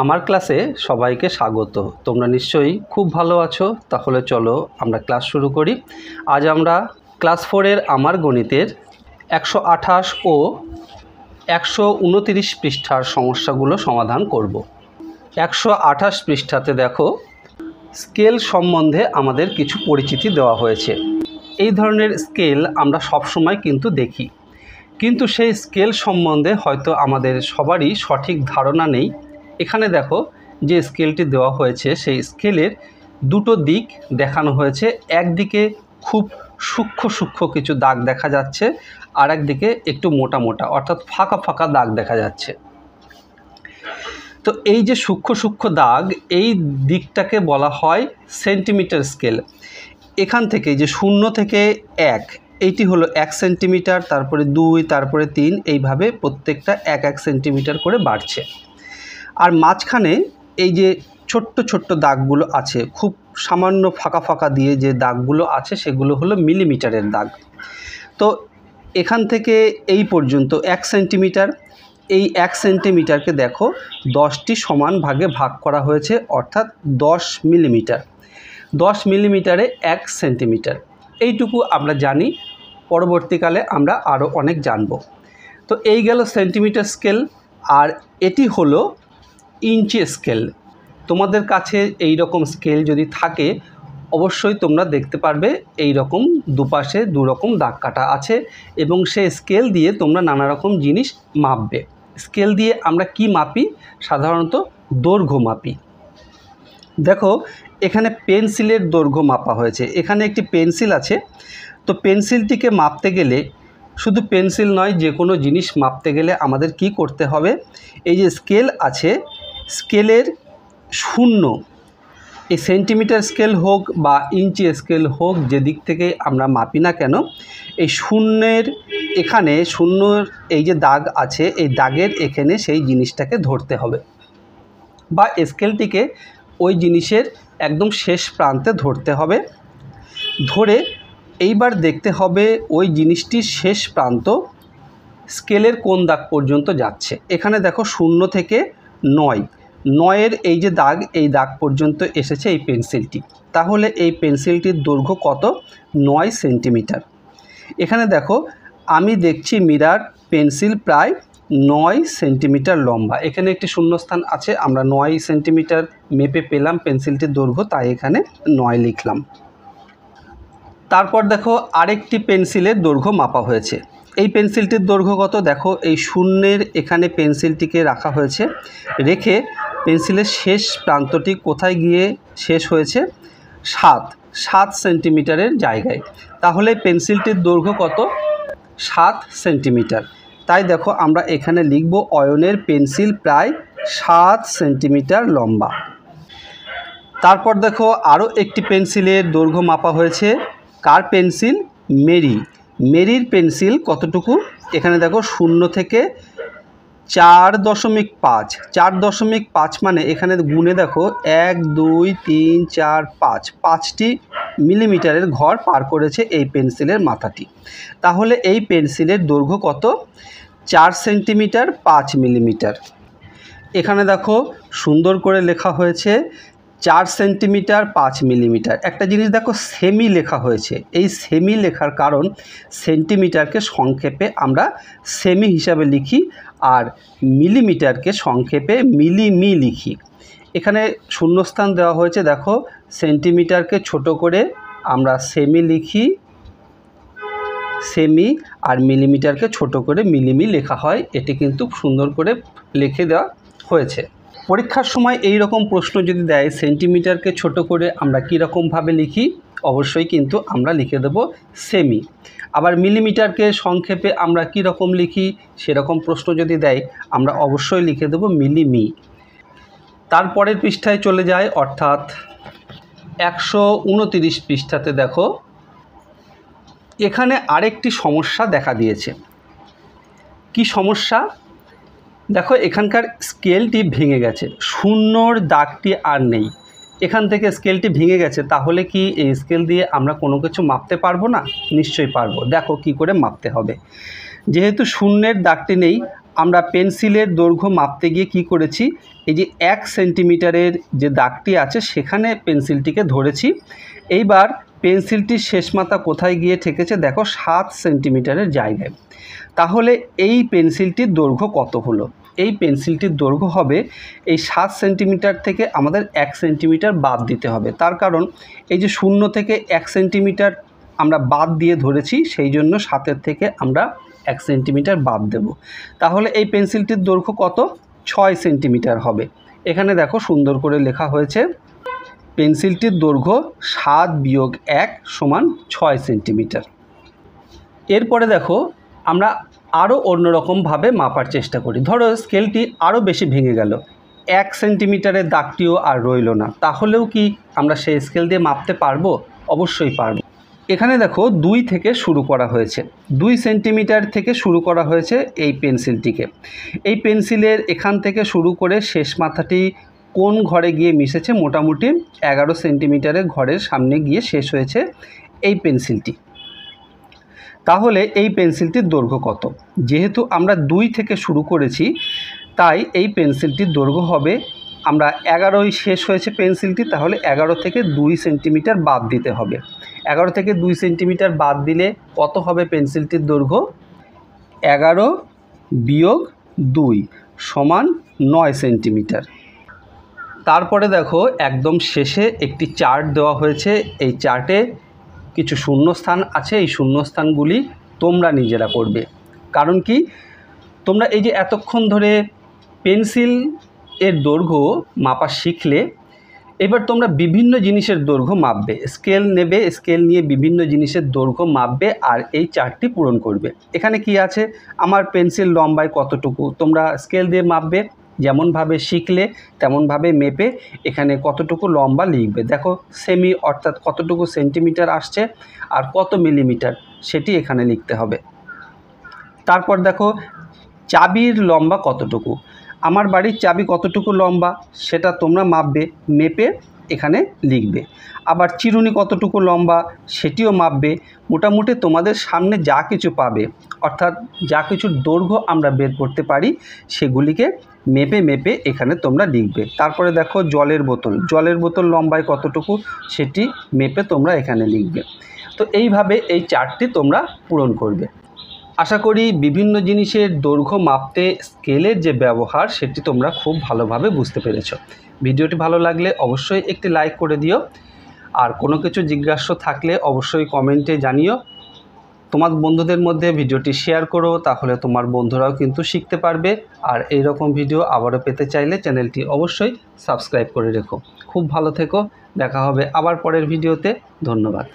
আমার ক্লাসে সবাইকে স্বাগত। তোমরা নিশ্চয়ই খুব ভালো আছো। তাহলে চলো আমরা ক্লাস শুরু করি। আজ আমরা ক্লাস 4-এর আমার গণিতের 128 ও 129 পৃষ্ঠার সমস্যাগুলো সমাধান করব। 128 পৃষ্ঠাতে দেখো, স্কেল সম্বন্ধে আমাদের কিছু পরিচিতি দেওয়া হয়েছে। এই ধরনের স্কেল আমরা সবসময় কিন্তু দেখি, কিন্তু সেই স্কেল সম্বন্ধে হয়তো আমাদের সবারই সঠিক ধারণা নেই। এখানে দেখো যে স্কেলটি দেওয়া হয়েছে, সেই স্কেলের দুটো দিক দেখানো হয়েছে। একদিকে খুব সূক্ষ্ম সূক্ষ্ম কিছু দাগ দেখা যাচ্ছে, আর একদিকে একটু মোটা মোটা অর্থাৎ ফাঁকা ফাঁকা দাগ দেখা যাচ্ছে। তো এই যে সূক্ষ্ম সূক্ষ্ম দাগ, এই দিকটাকে বলা হয় সেন্টিমিটার স্কেল। এখান থেকে যে 0 থেকে 1, এইটি হলো 1 সেন্টিমিটার, তারপরে 2, তারপরে 3, এইভাবে প্রত্যেকটা 1 সেন্টিমিটার করে বাড়ছে। আর মাঝখানে এই যে ছোট্ট ছোট্ট দাগগুলো আছে, খুব সামান্য ফাঁকা ফাঁকা দিয়ে যে দাগগুলো আছে, সেগুলো হলো মিলিমিটারের দাগ। তো এখান থেকে এই পর্যন্ত 1 সেন্টিমিটার। এই 1 সেন্টিমিটারকে দেখো 10টি সমান ভাগে ভাগ করা হয়েছে, অর্থাৎ 10 মিলিমিটার। 10 মিলিমিটারে 1 সেন্টিমিটার, এইটুকু আমরা জানি। পরবর্তীকালে আমরা আরও অনেক জানব। তো এই গেল সেন্টিমিটার স্কেল। আর এটি হলো ইঞ্চি স্কেল। তোমাদের কাছে এই রকম স্কেল যদি থাকে, অবশ্যই তোমরা দেখতে পারবে এই রকম দুপাশে দুরকম দাগ কাটা আছে, এবং সেই স্কেল দিয়ে তোমরা নানা রকম জিনিস মাপবে। স্কেল দিয়ে আমরা কি মাপি? সাধারণত দৈর্ঘ্য মাপি। দেখো এখানে পেন্সিলের দৈর্ঘ্য মাপা হয়েছে। এখানে একটি পেন্সিল আছে। তো পেন্সিলটিকে মাপতে গেলে, শুধু পেন্সিল নয়, যে কোনো জিনিস মাপতে গেলে আমাদের কি করতে হবে? এই যে স্কেল আছে, স্কেলের 0, এই সেন্টিমিটার স্কেল হোক বা ইঞ্চি স্কেল হোক, যে দিক থেকে আমরা মাপি না কেন, এই 0-এর এখানে 0-এর এই যে দাগ আছে, এই দাগের এখানে সেই জিনিসটাকে ধরতে হবে, বা স্কেলটিকে ওই জিনিসের একদম শেষ প্রান্তে ধরতে হবে। ধরে এইবার দেখতে হবে ওই জিনিসটির শেষ প্রান্ত স্কেলের কোন দাগ পর্যন্ত যাচ্ছে। এখানে দেখো 0 থেকে 9-এর এই যে দাগ, এই দাগ পর্যন্ত এসেছে এই পেন্সিলটি। তাহলে এই পেন্সিলটির দৈর্ঘ্য কত? 9 সেন্টিমিটার। এখানে দেখো আমি দেখছি মিরার পেন্সিল প্রায় 9 সেন্টিমিটার লম্বা। এখানে একটি শূন্যস্থান আছে, আমরা 9 সেন্টিমিটার মেপে পেলাম পেন্সিলটির দৈর্ঘ্য, তাই এখানে 9 লিখলাম। তারপর দেখো আরেকটি পেন্সিলের দৈর্ঘ্য মাপা হয়েছে। এই পেন্সিলটির দৈর্ঘ্য কত? দেখো এই 0-এর এখানে পেন্সিলটিকে রাখা হয়েছে, রেখে পেন্সিলের শেষ প্রান্তটি কোথায় গিয়ে শেষ হয়েছে? 7 সেন্টিমিটারের জায়গায়। তাহলে পেন্সিলটির দৈর্ঘ্য কত? 7 সেন্টিমিটার। তাই দেখো আমরা এখানে লিখব অয়নের পেন্সিল প্রায় 7 সেন্টিমিটার লম্বা। তারপর দেখো আরও একটি পেন্সিলের দৈর্ঘ্য মাপা হয়েছে। কার পেন্সিল? মেরির পেন্সিল কতটুকু? এখানে দেখো 0 থেকে 4.5। 4.5 মানে এখানে গুণে দেখো 1, 2, 3, 4, 5টি মিলিমিটারের ঘর পার করেছে এই পেন্সিলের মাথাটি। তাহলে এই পেন্সিলের দৈর্ঘ্য কত? 4 সেন্টিমিটার 5 মিলিমিটার। এখানে দেখো সুন্দর করে লেখা হয়েছে 4 সেন্টিমিটার 5 মিলিমিটার। একটা জিনিস দেখো সেমি লেখা হয়েছে। এই সেমি লেখার কারণ, সেন্টিমিটারকে সংক্ষেপে আমরা সেমি হিসাবে লিখি, আর মিলিমিটারকে সংক্ষেপে মিলিমি লিখি। এখানে শূন্যস্থান দেওয়া হয়েছে। দেখো সেন্টিমিটারকে ছোট করে আমরা সেমি লিখি, সেমি, আর মিলিমিটারকে ছোট করে মিলিমি লেখা হয়। এটি কিন্তু সুন্দর করে লিখে দেওয়া হয়েছে। পরীক্ষার সময় এই রকম প্রশ্ন যদি দেয়, সেন্টিমিটারকে ছোট করে আমরা কীরকমভাবে লিখি? অবশ্যই কিন্তু আমরা লিখে দেব সেমি। আবার মিলিমিটারকে সংক্ষেপে আমরা কীরকম লিখি? সেরকম প্রশ্ন যদি দেয়, আমরা অবশ্যই লিখে দেব মিলিমি। তারপরের পৃষ্ঠায় চলে যায়, অর্থাৎ 129 পৃষ্ঠাতে দেখো এখানে আরেকটি সমস্যা দেখা দিয়েছে। কি সমস্যা? দেখো এখানকার স্কেলটি ভেঙে গেছে, 0-র দাগটি আর নেই। এখান থেকে স্কেলটি ভেঙে গেছে। তাহলে কি এই স্কেল দিয়ে আমরা কোনো কিছু মাপতে পারবো না? নিশ্চয়ই পারবো। দেখো কি করে মাপতে হবে। যেহেতু 0-এর দাগটি নেই, আমরা পেন্সিলের দৈর্ঘ্য মাপতে গিয়ে কি করেছি, এই যে 1 সেন্টিমিটারের যে দাগটি আছে সেখানে পেন্সিলটিকে ধরেছি। এইবার পেন্সিলটির শেষ মাথা কোথায় গিয়ে ঠেকেছে দেখো, 7 সেন্টিমিটারের জায়গায়। তাহলে এই পেন্সিলটির দৈর্ঘ্য কত হলো? এই পেন্সিলটির দৈর্ঘ্য হবে এই 7 সেন্টিমিটার থেকে আমাদের 1 সেন্টিমিটার বাদ দিতে হবে। তার কারণ এই যে 0 থেকে 1 সেন্টিমিটার আমরা বাদ দিয়ে ধরেছি, সেই জন্য 7 থেকে আমরা 1 সেন্টিমিটার বাদ দেব। তাহলে এই পেন্সিলটির দৈর্ঘ্য কত? 6 সেন্টিমিটার হবে। এখানে দেখো সুন্দর করে লেখা হয়েছে পেন্সিলটির দৈর্ঘ্য 7 - 1 = 6 সেন্টিমিটার। এরপরে দেখো আমরা আরও অন্যরকমভাবে মাপার চেষ্টা করি। ধরো স্কেলটি আরও বেশি ভেঙে গেল, 1 সেন্টিমিটারের দাগটিও আর রইল না, তাহলেও কি আমরা সেই স্কেল দিয়ে মাপতে পারবো? অবশ্যই পারবো। এখানে দেখো 2 থেকে শুরু করা হয়েছে, 2 সেন্টিমিটার থেকে শুরু করা হয়েছে এই পেন্সিলটিকে। এই পেন্সিলের এখান থেকে শুরু করে শেষ মাথাটি কোন ঘরে গিয়ে মিশেছে? মোটামুটি 11 সেন্টিমিটারের ঘরের সামনে গিয়ে শেষ হয়েছে এই পেন্সিলটি। তাহলে এই পেন্সিলটির দৈর্ঘ্য কত? যেহেতু আমরা 2 থেকে শুরু করেছি, তাই এই পেন্সিলটির দৈর্ঘ্য হবে, আমরা 11ই শেষ হয়েছে পেন্সিলটি, তাহলে 11 থেকে 2 সেন্টিমিটার বাদ দিতে হবে। 11 থেকে 2 সেন্টিমিটার বাদ দিলে কত হবে পেন্সিলটির দৈর্ঘ্য? 11 - 2 = 9 সেন্টিমিটার। তারপরে দেখো একদম শেষে একটি চার্ট দেওয়া হয়েছে। এই চার্টে কিছু শূন্যস্থান আছে, এই শূন্যস্থানগুলি তোমরা নিজেরা করবে। কারণ কি, তোমরা এই যে এতক্ষণ ধরে পেন্সিল এর দৈর্ঘ্য মাপা শিখলে, এবার তোমরা বিভিন্ন জিনিসের দৈর্ঘ্য মাপবে, স্কেল নেবে, স্কেল নিয়ে বিভিন্ন জিনিসের দৈর্ঘ্য মাপবে আর এই চার্টটি পূরণ করবে। এখানে কি আছে, আমার পেন্সিল লম্বায় কতটুকু, তোমরা স্কেল দিয়ে মাপবে, যেমনভাবে শিখলে তেমনভাবে মেপে এখানে কতটুকু লম্বা লিখবে। দেখো সেমি অর্থাৎ কতটুকু সেন্টিমিটার আসছে আর কত মিলিমিটার সেটি এখানে লিখতে হবে। তারপর দেখো চাবির লম্বা কতটুকু, আমার বাড়ির চাবি কতটুকু লম্বা সেটা তোমরা মাপবে, মেপে এখানে লিখবে। আবার চিরুনি কতটুকু লম্বা সেটিও মাপবে। মোটামুটি তোমাদের সামনে যা কিছু পাবে, অর্থাৎ যা কিছুর দৈর্ঘ্য আমরা বের করতে পারি, সেগুলিকে মেপে মেপে এখানে তোমরা লিখবে। তারপরে দেখো জলের বোতল লম্বায় কতটুকু সেটি মেপে তোমরা এখানে লিখবে। তো এইভাবে এই চার্টটি তোমরা পূরণ করবে। আশা করি বিভিন্ন জিনিসের দৈর্ঘ্য মাপতে স্কেলের যে ব্যবহার সেটি তোমরা খুব ভালোভাবে বুঝতে পেরেছো। ভিডিওটি ভালো লাগলে অবশ্যই একটি লাইক করে দিও, আর কোনো কিছু জিজ্ঞাসা থাকলে অবশ্যই কমেন্টে জানিও। তোমার বন্ধুদের মধ্যে ভিডিওটি শেয়ার করো, তাহলে তোমার বন্ধুরাও কিন্তু শিখতে পারবে। আর এই রকম ভিডিও আবারও পেতে চাইলে চ্যানেলটি অবশ্যই সাবস্ক্রাইব করে রেখো। খুব ভালো থেকো, দেখা হবে আবার পরের ভিডিওতে। ধন্যবাদ।